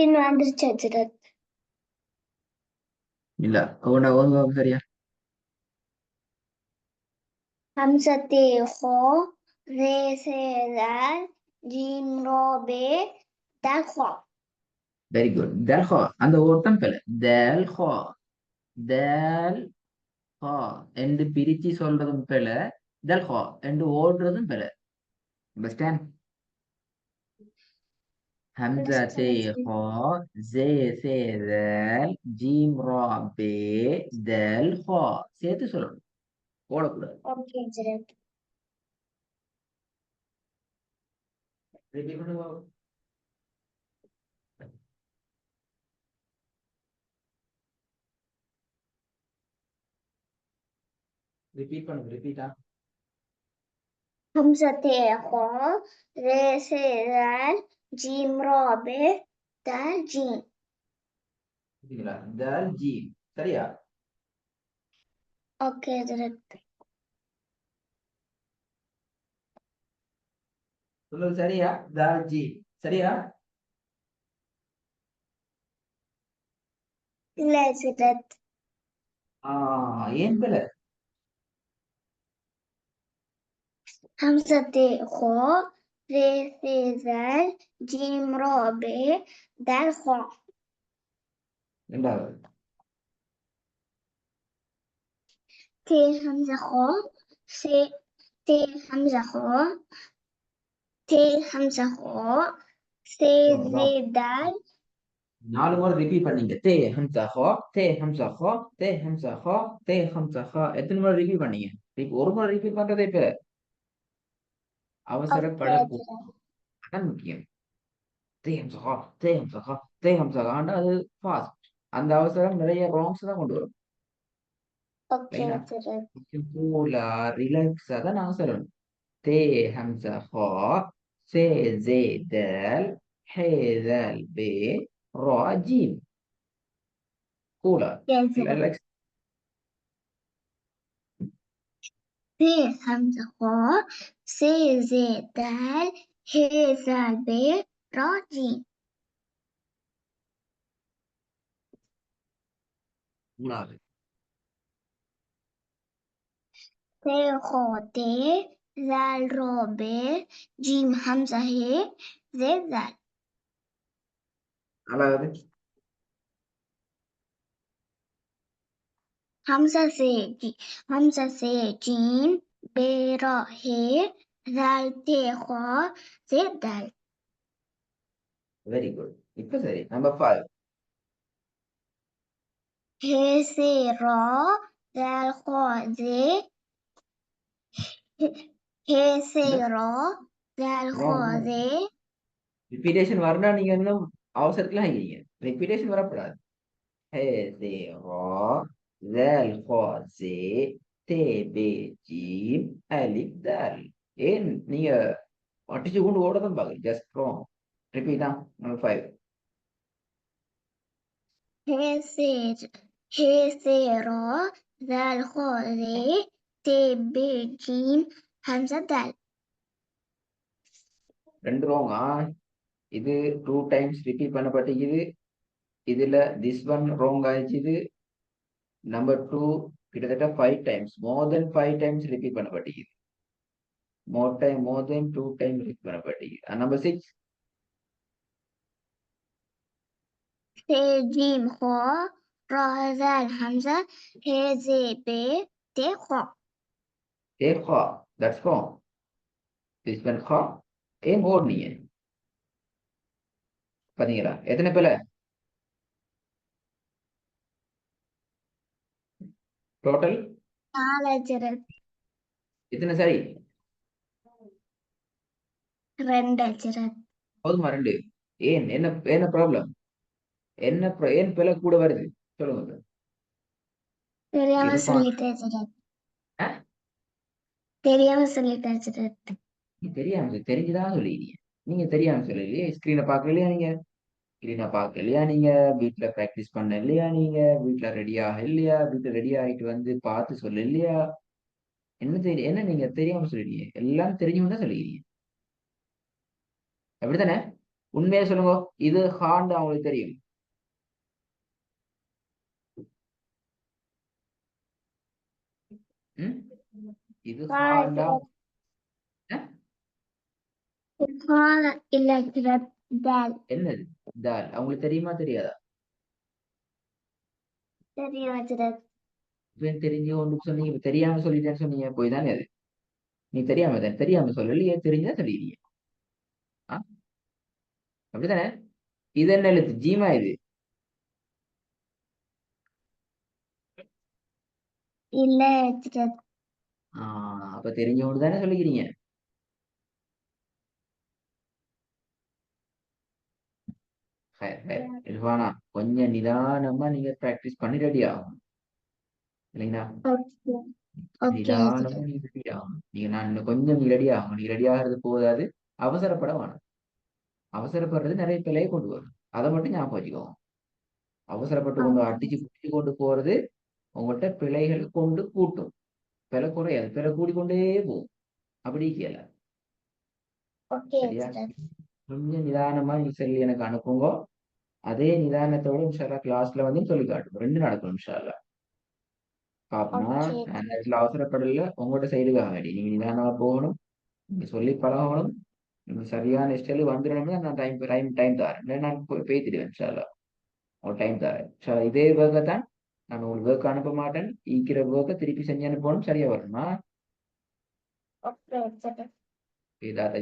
Skin வந்துருச்சு ஹஜ்ரத். இல்ல ஓதுங்க சரியா. ஹம்சத்தே ஹோ ரே சே தால் ஜீம் ரோ பே தால் ஹோ. Very good. தேல் ஹா அந்த ஓட்டம் பிழை. தேல் ஹா தேல் ஹா என்று பிரிச்சு சொல்றதும் பிழை. தேல் ஹா என்று ஓடுறதும் பிழை. அண்டர்ஸ்டாண்ட்? ஹம்சா தே ஹா ஜே சே தேல் ஜீம் ரா பே தேல் ஹா சேர்த்து சொல்லணும், ஓடக்கூடாது. ஓகே ஹஜ்ரத். ரிப்பீட் பண்ணுங்க. ரிப்பீட் பண்ணுங்க. ரிப்பீட்டா? ஹம்சத்தே ஹோ ரே சே தால் ஜீம் ரோ பே தால் ஜீம். தால் ஜீம் சரியா? ஓகே ஹஜ்ரத். சொல்லுங்க சரியா? தால் ஜீம் சரியா? இல்ல ஹஜ்ரத். ஏன் பிழை? ஹம்சத்தே ஹோ ரே சே தால் ஜீம் ரோ பே தால் ஹோ. ரெண்டாவது. தே ஹம்சா ஹோ சே தே ஹம்சா ஹோ தே ஹம்சா ஹோ சே ஜே தால். 4 முறை ரிப்பீட் பண்ணீங்க. தே ஹம்சா ஹா தே ஹம்சா ஹா தே ஹம்சா ஹா தே ஹம்சா ஹா. எத்தனை முறை ரிப்பீட் பண்ணீங்க? ஒரு முறை ரிப்பீட் பண்றதே இப்ப ஓகே அவசரப்படக்கூடாது. ஹஜ்ரத். அதான் முக்கியம். தே ஹம்சா ஹா தே ஹம்சா ஹா தே ஹம்சா ஹாண்டா அது ஃபாஸ்ட். அந்த அவசரம் நிறைய ராங்ஸ் தான் கொண்டு வரும். ஓகே ரைனா? ஹஜ்ரத். கூலா ரிலாக்ஸா தான் நாங்க சொல்லணும். தே ஹம்சா ஹா சே ஜே தல் ஹே தல் பே ரா ஜீம். கூலா ஹஜ்ரத். ரிலாக்ஸ். தே ஹம்சா ஹோ சே ஜே தால் ஹே தால் பே ரா ஜீம். மூணாவது. தே ஹோ தே தால் ரோ பே ஜீம் ஹம்சா ஹே ஜே தால். நாலாவது. हमजा से जीम बेरा हे दाल ते ख्वा से दाल. Very good. இப்ப சரி. நம்பர் 5. हे से रा दाल ख्वा से हे से रा दाल ख्वा से. ரிப்பீட்டேஷன் வரணும். நீங்க இன்னும் அவசரத்துல ஆகிங்க. ரிப்பீட்டேஷன் வரக்கூடாது. ஹே தே ரா ஜல் ஹா ஜே தே பே ஜீம் அலிப் தால். ஏன் நீங்க அடிச்சு கொண்டு ஓட தான் பாக்குறீங்க? Just wrong. ரிப்பீட்டா? நம்பர் 5. हे से रा दाल ख्वा से ते बे जीम हमजा दाल. ரெண்டு ராங்கா? இது 2 டைம்ஸ் ரிப்பீட் பண்ணப்பட்டிருக்குது. இதுல திஸ் ஒன் ராங் ஆயிடுச்சு. நம்பர் 2 கிட்டத்தட்ட 5 times, more than 5 times repeat பண்ணப்பட்டிருக்குது. more than 2 டைம்ஸ் ரிப்பீட் பண்ணப்பட்டிருக்குது. நம்பர் 6. से जीम ख्वा रा दाल हमजा हे जे बे ते ख्वा. ए खा that's wrong. this one खा ஏன் ஓடுனீங்க? பாத்தீங்களா எத்தனை பிழை டோட்டல்? नाल हजरत. எத்தனை சரி? 2 ஹஜ்ரத். போதுமா 2? ஏன் என்ன என்ன ப்ராப்ளம்? ஏன் பிழை கூட வருது சொல்லுங்க. தெரியாம இது சொல்லிட்டேன் ஹஜ்ரத். ஆ? தெரியாம சொல்லிட்டேன் ஹஜ்ரத். நீ தெரியாம தெரிஞ்சுதான் சொல்லிக்கிறீங்க. நீங்க தெரியாம சொல்லலையே. ஸ்கிரீனை பார்க்கலையா நீங்க? ஸ்கிரீனை பார்க்கலையா நீங்க? வீட்டுல பிராக்டிஸ் பண்ண இல்லையா நீங்க? வீட்டுல ரெடியாக இல்லையா? வீட்டுல ரெடி ஆகிட்டு வந்து பார்த்து சொல்ல இல்லையா? என்ன நீங்க தெரியாம சொல்லிடுறீங்க? எல்லாம் தெரிஞ்சும் தான் சொல்லிக்கிறீங்க. அப்படித்தானே? உண்மையை சொல்லுங்க. இது ஹாண்டு அவங்களுக்கு தெரியும். ம்? இது ஹாண்டா? இல்ல தால். என்னது தால்? அவங்களுக்கு தெரியுமா தெரியாதா? தெரியும். தெரிஞ்சு ஒன்று சொன்னீங்க, இப்ப தெரியாம சொல்லிட்டேன்னு சொன்னீங்க, போய் தானே அது. நீ தெரியாம சொல்லலையே, தெரிஞ்சா சொல்லிடுறீங்க. ஆ, அப்படித்தானே? இது என்ன எழுத்து? ஜீமா இது? இல்ல அப்ப தெரிஞ்சவங்க தானே சொல்லிக்கிறீங்க. இர்ஃபானா, கொஞ்சம் நிதானமா நீங்க பிராக்டிஸ் பண்ணி ரெடி ஆகும். இல்லைங்களா? ஓகே ஓகே நிதானமா நீங்க ரெடி ஆகணும். நான் இன்னும் கொஞ்சம் நீ ரெடி ஆகணும். நீ ரெடி ஆகிறது போதாது. அவசரப்பட வேணும். அவசரப்படுறது நிறைய பிழையை கொண்டு வரும். அதை மட்டும் ஞாபகம் வச்சுக்கோங்க. அவசரப்பட்டு கொண்டு அடிச்சு குடிச்சு கொண்டு போறது உங்கள்கிட்ட பிழைகள் கொண்டு கூட்டும். பிழை குறையாது, பிழை கூடிக்கொண்டே போகும். அப்படி கேள. ஓகே சரியா? கொஞ்சம் நிதானமா நீங்க சொல்லி எனக்கு அனுப்புங்க. அதே நிதானத்தோட இன்ஷால்லா கிளாஸ்ல வந்து சொல்லி காட்டுவோம். ரெண்டு நடக்கும் இன்ஷால்லா. பாப்பனா ஓகே நான் இந்த இடத்துல அவசரப்படல, உங்களோட சைடுக்காக வேண்டி நீங்க நிதானமா போகணும். நீங்க சொல்லி பழகணும். நீங்க சரியான ஸ்டைல் வந்துடணும்னா நான் டைம் டைம் டைம் தரேன். இல்லை நான் பேத்திடுவேன் இன்ஷால்லா. ஒரு டைம் தரேன். இதே ஒர்க்கை தான் நான் உங்களுக்கு ஒர்க் அனுப்ப மாட்டேன். ஈக்கிற ஒர்க்கை திருப்பி செஞ்சு அனுப்பணும். சரியா வருமா? ஓகே இதாட்ட